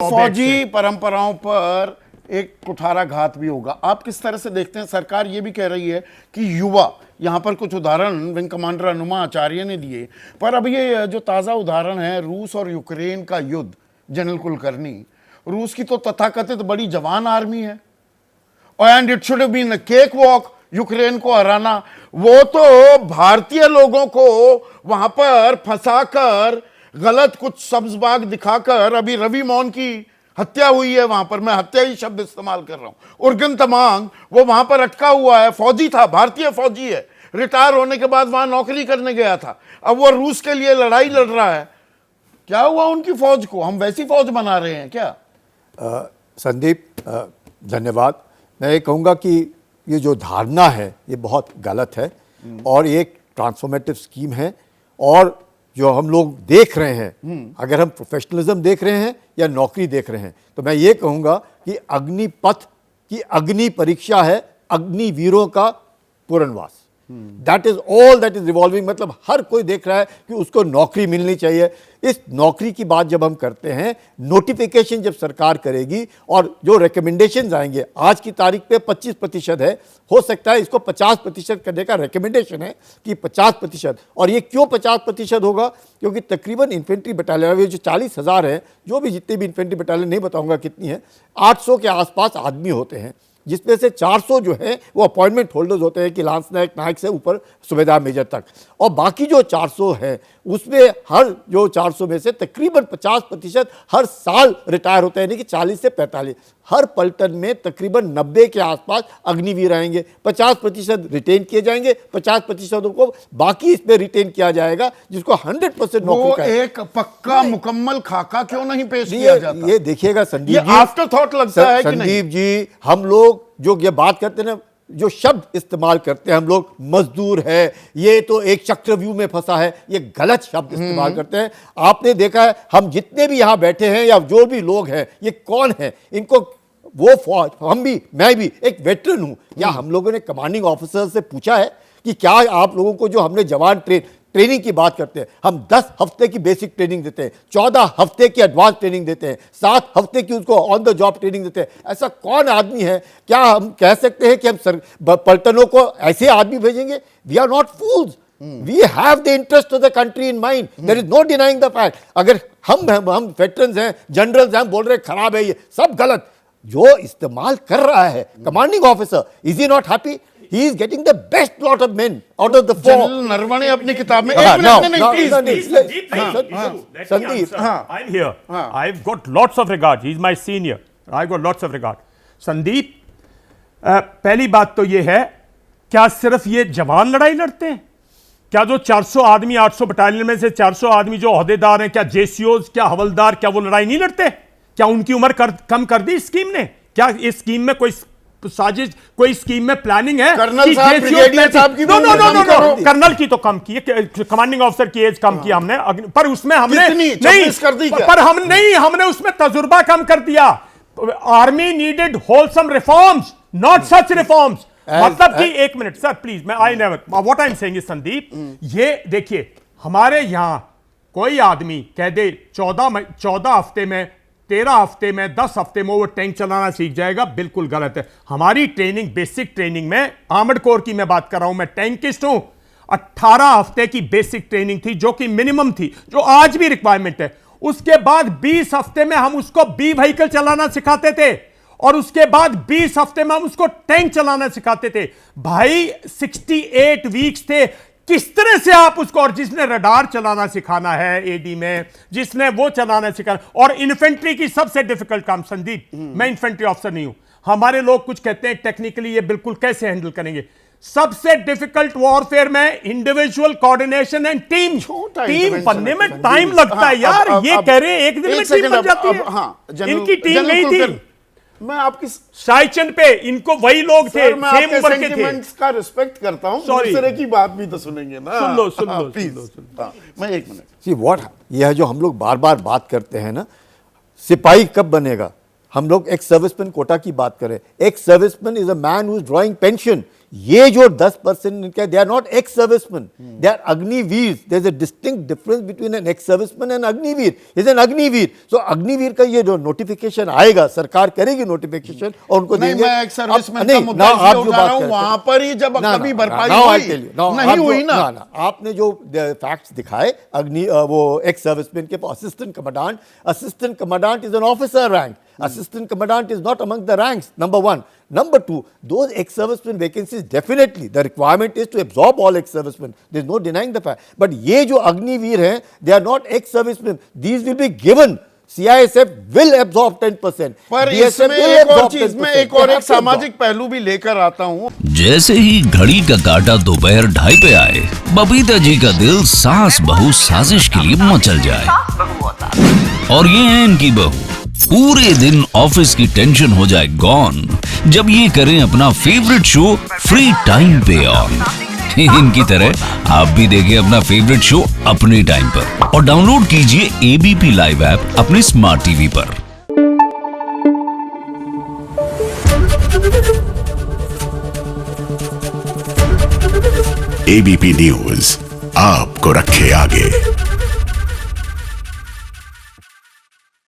फौजी परंपराओं पर एक कुठाराघात भी होगा। आप किस तरह से देखते हैं? सरकार ये भी कह रही है कि युवा, यहाँ पर कुछ उदाहरण विंग कमांडर हनुमा आचार्य ने दिए, पर अब ये जो ताज़ा उदाहरण है रूस और यूक्रेन का युद्ध, जनरल कुलकर्णी, रूस की तो तथाकथित बड़ी जवान आर्मी है and it should have been a cake walk Ukraine को हराना। वो तो भारतीय लोगों को वहां पर फंसाकर गलत कुछ सब्जबाग दिखाकर, अभी रवि मोहन की हत्या हुई है वहां पर, मैं हत्या ही शब्द इस्तेमाल कर रहा हूं, उर्गन तमांग वो वहां पर अटका हुआ है, फौजी था, भारतीय फौजी है, रिटायर होने के बाद वहां नौकरी करने गया था, अब वो रूस के लिए लड़ाई लड़ रहा है। क्या हुआ उनकी फौज को? हम वैसी फौज बना रहे हैं क्या? संदीप, धन्यवाद। मैं ये कहूँगा कि ये जो धारणा है ये बहुत गलत है और ये एक ट्रांसफॉर्मेटिव स्कीम है। और जो हम लोग देख रहे हैं, अगर हम प्रोफेशनलिज्म देख रहे हैं या नौकरी देख रहे हैं, तो मैं ये कहूँगा कि अग्निपथ की अग्नि परीक्षा है अग्निवीरों का पुनर्वास। That is all that is revolving. मतलब हर कोई देख रहा है कि उसको नौकरी मिलनी चाहिए। इस नौकरी की बात जब हम करते हैं, नोटिफिकेशन जब सरकार करेगी और जो रिकमेंडेशन आएंगे, आज की तारीख पे 25% है, हो सकता है इसको 50% करने का रिकमेंडेशन है कि 50%। और ये क्यों 50% होगा? क्योंकि तकरीबन इन्फेंट्री बटालियन जो 40,000 है, जो भी जितने भी इन्फेंट्री बटालियन नहीं बताऊंगा कितनी है, 800 के आसपास आदमी होते हैं, जिसमें से 400 जो है वो अपॉइंटमेंट होल्डर्स होते हैं कि लांस नायक, नायक से ऊपर सूबेदार मेजर तक, और बाकी जो 400 है उसमें हर जो 400 में से तकरीबन 50% हर साल रिटायर होते हैं, यानी कि 40 से 45। हर पलटन में तकरीबन 90 के आसपास अग्निवीर आएंगे। 50% रिटेन किए जाएंगे, 50% को बाकी इसमें रिटेन किया जाएगा, जिसको 100% नौकरी का एक पक्का मुकम्मल खाका क्यों नहीं पेश किया जाता? ये देखिएगा संदीप जी, आफ्टर थॉट लगता है कि नहीं? संदीप जी, हम लोग जो ये बात करते हैं ना, जो शब्द इस्तेमाल करते हैं हम लोग, मजदूर है, ये तो एक चक्रव्यूह में फंसा है, ये गलत शब्द इस्तेमाल करते हैं। आपने देखा है, हम जितने भी यहाँ बैठे हैं या जो भी लोग हैं, ये कौन है? इनको वो फौज, हम भी, मैं भी एक वेटरन हूँ। या हम लोगों ने कमांडिंग ऑफिसर से पूछा है कि क्या आप लोगों को, जो हमने जवान ट्रेनिंग की बात करते हैं, हम 10 हफ्ते की बेसिक ट्रेनिंग देते हैं, 14 हफ्ते की एडवांस ट्रेनिंग देते हैं, 7 हफ्ते की उसको ऑन द जॉब ट्रेनिंग देते हैं। ऐसा कौन आदमी है? क्या हम कह सकते हैं कि हम पलटनों को ऐसे आदमी भेजेंगे? We are not fools, we have the interest of the country in mind, there is no denying the fact. अगर हम वेटरन्स हैं, जनरल्स हैं, हम बोल रहे हैं खराब है, ये सब गलत। जो इस्तेमाल कर रहा है commanding officer, is he not happy? He is getting the best lot of men out of the four. General Naravane अपनी किताब में Sandeep, I'm here. I've got lots of regard. He's my senior. I've got lots of regard. Sandeep, पहली बात तो ये है, क्या सिर्फ ये जवान लड़ाई लड़ते हैं? क्या जो 400 आदमी, 800 बटालियन में से 400 आदमी जो ओहदेदार हैं, क्या जेसीओज, क्या हवलदार, क्या वो लड़ाई नहीं लड़ते? क्या उनकी उम्र कम कर दी स्कीम ने? क्या इस स्कीम में कोई साजिश, कोई स्कीम में प्लानिंग है? कर्नल साहब, ब्रिगेडियर साहब की नो, कर्नल की तो कम की है, कमांडिंग ऑफिसर की एज कम की हमने, पर उसमें हमने नहीं कर दी क्या? पर हम नहीं, हमने उसमें तजुर्बा कम कर दिया। Army needed wholesome reforms, not such reforms. मतलब कि एक मिनट सर प्लीज, मैं I never, what I am saying is Sandeep, ये देखिए, हमारे यहां कोई आदमी कह दे 14 हफ्ते में, 13 हफ्ते में, 10 हफ्ते में वो टैंक चलाना सीख जाएगा, बिल्कुल गलत है। हमारी ट्रेनिंग, बेसिक ट्रेनिंग में, आर्मर्ड कोर की मैं बात कर रहा हूं, मैं टैंकिस्ट हूं, 18 हफ्ते की बेसिक ट्रेनिंग थी, जो कि मिनिमम थी, जो आज भी रिक्वायरमेंट है। उसके बाद 20 हफ्ते में हम उसको बी व्हीकल चलाना सिखाते थे, और उसके बाद 20 हफ्ते में हम उसको टैंक चलाना सिखाते थे। भाई 68 वीक्स थे। किस तरह से आप उसको, और जिसने रडार चलाना सिखाना है एडी में, जिसने वो चलाना सिखाना, और इन्फेंट्री की सबसे डिफिकल्ट काम, संदीप, मैं इन्फेंट्री ऑफिसर नहीं हूं, हमारे लोग कुछ कहते हैं टेक्निकली ये बिल्कुल कैसे हैंडल करेंगे। सबसे डिफिकल्ट वॉरफेयर में इंडिविजुअल कोऑर्डिनेशन एंड टीम बनने में टाइम लगता है यार। ये कह रहे हैं एक दिन में टीम बन जाती है, इनकी टीम नहीं थी। मैं आपकी साइचन पे इनको वही लोग थे, सेम उम्र के थे। का रिस्पेक्ट करता हूं, दूसरे की बात भी तो सुनेंगे ना। सुन लो प्लीज। मैं एक मिनट, सी व्हाट, यह जो हम लोग बार बार बात करते हैं ना, सिपाही कब बनेगा? हम लोग एक्स सर्विसमैन कोटा की बात करें, ex serviceman is a man who is drawing pension. ये जो 10% इनके, they are not ex serviceman, they are Agniveer. There is a distinct difference between an ex serviceman and Agniveer. Is an Agniveer. So Agniveer का ये जो notification आएगा, सरकार करेगी नोटिफिकेशन और उनको नहीं, देंगे। मैं एक सर्विसमैन नहीं, का मुद्दा now इसलिए आप जो उठा बात रहा हूं, करते हैं- वहां पर ही जब ना, कभी ना, भरपाई now हुई, I'll tell you. Now, नहीं आप जो- हुई ना। आपने जो फैक्ट्स दिखाए, वो एक्स सर्विसमैन के assistant commandant is an officer rank. Assistant commandant is not among the ranks, number one. Number two, those ex-servicemen vacancies, definitely the requirement is to absorb all ex-servicemen. There is no denying the fact. But ये जो अग्निवीर हैं, they are not ex-servicemen. These will be given. CISF will absorb 10%. पर DSF इसमें will एक और absorb चीज, मैं 10%. एक और They एक have to absorb. सामाजिक पहलू भी लेकर आता हूं। जैसे ही घड़ी का काटा दोपहर 2:30 पे आए, बबीता जी का दिल सास बहू साजिश के लिए मचल जाए। और ये है इनकी बहू, पूरे दिन ऑफिस की टेंशन हो जाए गॉन जब ये करें अपना फेवरेट शो फ्री टाइम पे ऑन। इनकी तरह आप भी देखिए अपना फेवरेट शो अपने टाइम पर और डाउनलोड कीजिए एबीपी लाइव ऐप अपने स्मार्ट टीवी पर। एबीपी न्यूज आपको रखे आगे।